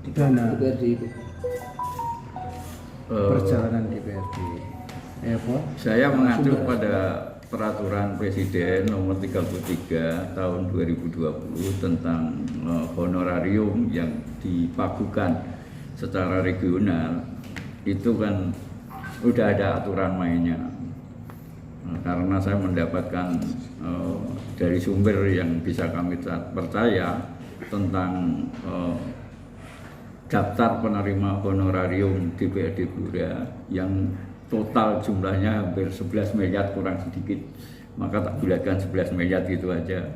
dana DPRD itu. perjalanan DPRD. Apa? Saya mengacu pada Peraturan Presiden Nomor 33 Tahun 2020 tentang honorarium yang dipagukan secara regional. Itu kan udah ada aturan mainnya. Karena saya mendapatkan dari sumber yang bisa kami percaya tentang daftar penerima honorarium DPRD Blora yang total jumlahnya hampir 11 miliar kurang sedikit, maka tak bulatkan 11 miliar gitu aja.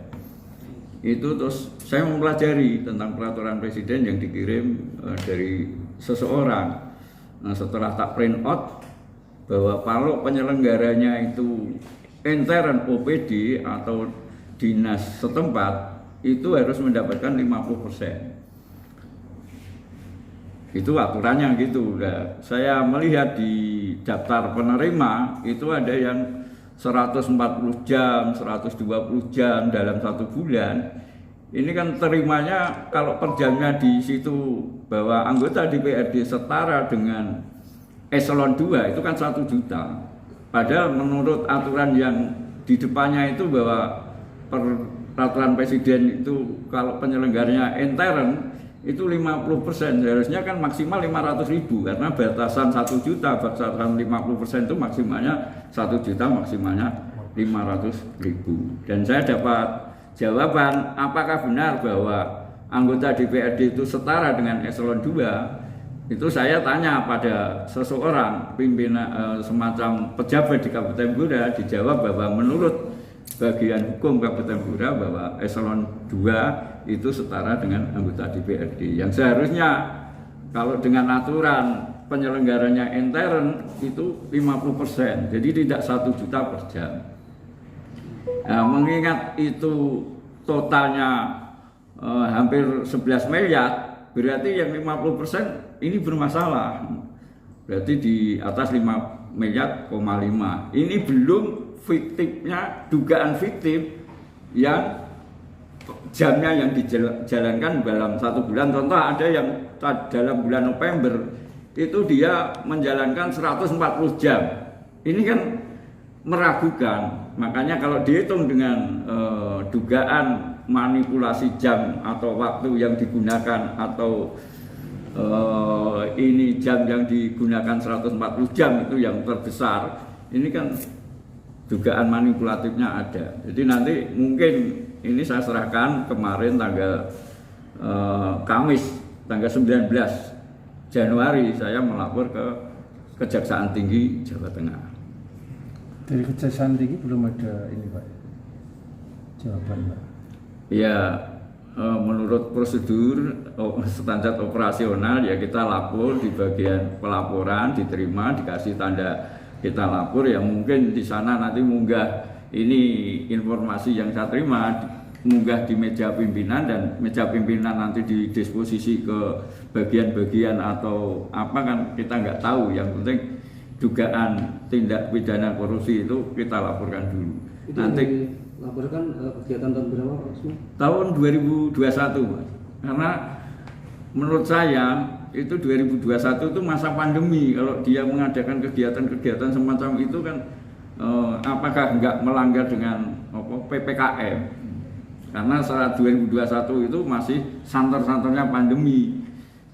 Itu terus saya mempelajari tentang peraturan presiden yang dikirim dari seseorang. Nah, setelah tak print out bahwa kalau penyelenggaranya itu intern OPD atau dinas setempat itu harus mendapatkan 50%. Itu aturannya gitu. Nah, saya melihat di daftar penerima itu ada yang 140 jam, 120 jam dalam 1 bulan. Ini kan terimanya kalau per jamnya di situ bahwa anggota DPRD setara dengan eselon 2 itu kan 1 juta. Padahal menurut aturan yang di depannya itu bahwa peraturan presiden itu kalau penyelenggaranya intern itu 50%, seharusnya kan maksimal 500.000 karena batasan 1 juta, batasan 50% itu maksimalnya 1 juta, maksimalnya 500.000. Dan saya dapat jawaban apakah benar bahwa anggota DPRD itu setara dengan eselon 2. Itu saya tanya pada seseorang pimpinan semacam pejabat di Kabupaten Blora, dijawab bahwa menurut bagian hukum Kabupaten Blora bahwa eselon 2 itu setara dengan anggota DPRD yang seharusnya kalau dengan aturan penyelenggaranya intern itu 50%, jadi tidak 1 juta per jam. Nah, mengingat itu totalnya hampir 11 miliar, berarti yang 50% ini bermasalah, berarti di atas 5 miliar, 5. Ini belum fiktifnya, dugaan fiktif yang jamnya yang dijalankan dalam 1 bulan. Contoh ada yang dalam bulan November itu dia menjalankan 140 jam. Ini kan meragukan. Makanya kalau dihitung dengan dugaan manipulasi jam atau waktu yang digunakan atau ini jam yang digunakan 140 jam itu yang terbesar, ini kan dugaan manipulatifnya ada. Jadi nanti mungkin ini saya serahkan kemarin tanggal Kamis tanggal 19 Januari saya melapor ke Kejaksaan Tinggi Jawa Tengah. Dari Kejaksaan Tinggi belum ada ini Pak, jawaban Pak? Ya, menurut prosedur standar operasional ya kita lapor di bagian pelaporan, diterima, dikasih tanda kita lapor, ya mungkin di sana nanti munggah ini informasi yang saya terima, munggah di meja pimpinan dan meja pimpinan nanti didisposisi ke bagian-bagian atau apa kan kita nggak tahu. Yang penting dugaan tindak pidana korupsi itu kita laporkan dulu. Itu nanti laporkan kegiatan tahun berapa Pak Usman? Tahun 2021 Mas. Karena menurut saya itu 2021 itu masa pandemi. Kalau dia mengadakan kegiatan-kegiatan semacam itu kan apakah enggak melanggar dengan PPKM? Karena saat 2021 itu masih santer-santernya pandemi.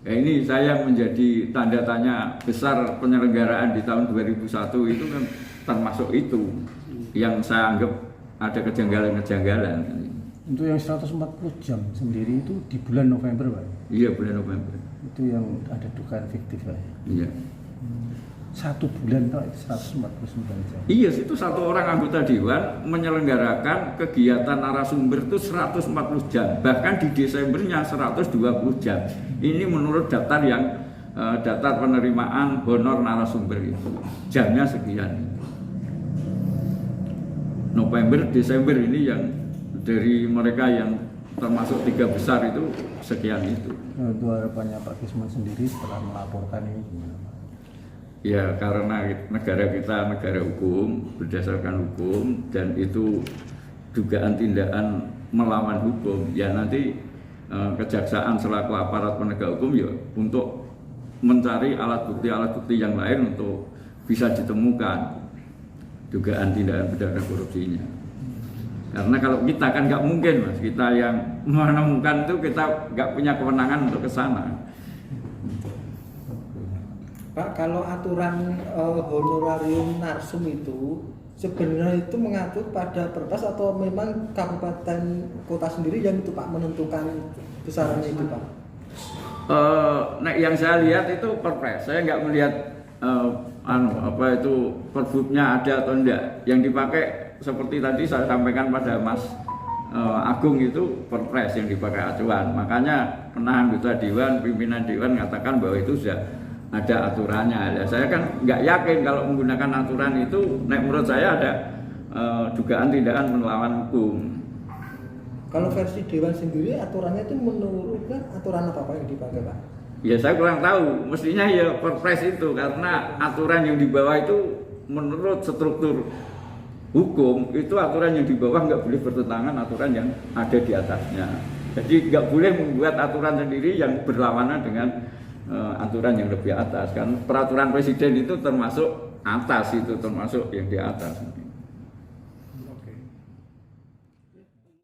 Ya, ini saya menjadi tanda tanya besar penyelenggaraan di tahun 2001 itu kan termasuk itu yang saya anggap ada kejanggalan-kejanggalan. Untuk yang 140 jam sendiri itu di bulan November Pak? Iya, bulan November. Itu yang ada dugaan fiktif Pak? Iya. 1 bulan Pak, 149 jam? Iya, itu satu orang anggota Dewan menyelenggarakan kegiatan narasumber itu 140 jam. Bahkan di Desembernya 120 jam. Ini menurut daftar yang daftar penerimaan honor narasumber itu. Jamnya sekian. November, Desember ini yang dari mereka yang termasuk 3 besar itu sekian itu. Itu harapannya Pak Kisman sendiri setelah melaporkan ini gimana Pak? Ya karena negara kita negara hukum, berdasarkan hukum, dan itu dugaan tindakan melawan hukum, ya nanti kejaksaan selaku aparat penegak hukum ya untuk mencari alat bukti yang lain untuk bisa ditemukan dugaan tindakan pidana korupsinya. Karena kalau kita kan nggak mungkin Mas, kita yang menemukan itu kita nggak punya kewenangan untuk ke sana. Pak, kalau aturan honorarium narsum itu sebenarnya itu mengatur pada Perpres atau memang kabupaten kota sendiri yang itu Pak menentukan besarannya itu Pak? Nah, yang saya lihat itu Perpres. Saya nggak melihat Perbubnya ada atau enggak. Yang dipakai seperti tadi saya sampaikan pada Mas Agung itu Perpres yang dipakai acuan. Makanya pernah anggota dewan, pimpinan dewan mengatakan bahwa itu sudah ada aturannya. Ya, saya kan nggak yakin kalau menggunakan aturan itu, menurut saya ada dugaan tindakan melawan hukum. Kalau versi dewan sendiri aturannya itu menurutnya aturan apa Pak yang dipakai Pak? Ya saya kurang tahu, mestinya ya Perpres itu, karena aturan yang di bawah itu menurut struktur hukum itu aturan yang di bawah nggak boleh bertentangan aturan yang ada di atasnya. Jadi nggak boleh membuat aturan sendiri yang berlawanan dengan aturan yang lebih atas. Kan peraturan presiden itu termasuk atas, itu termasuk yang di atas.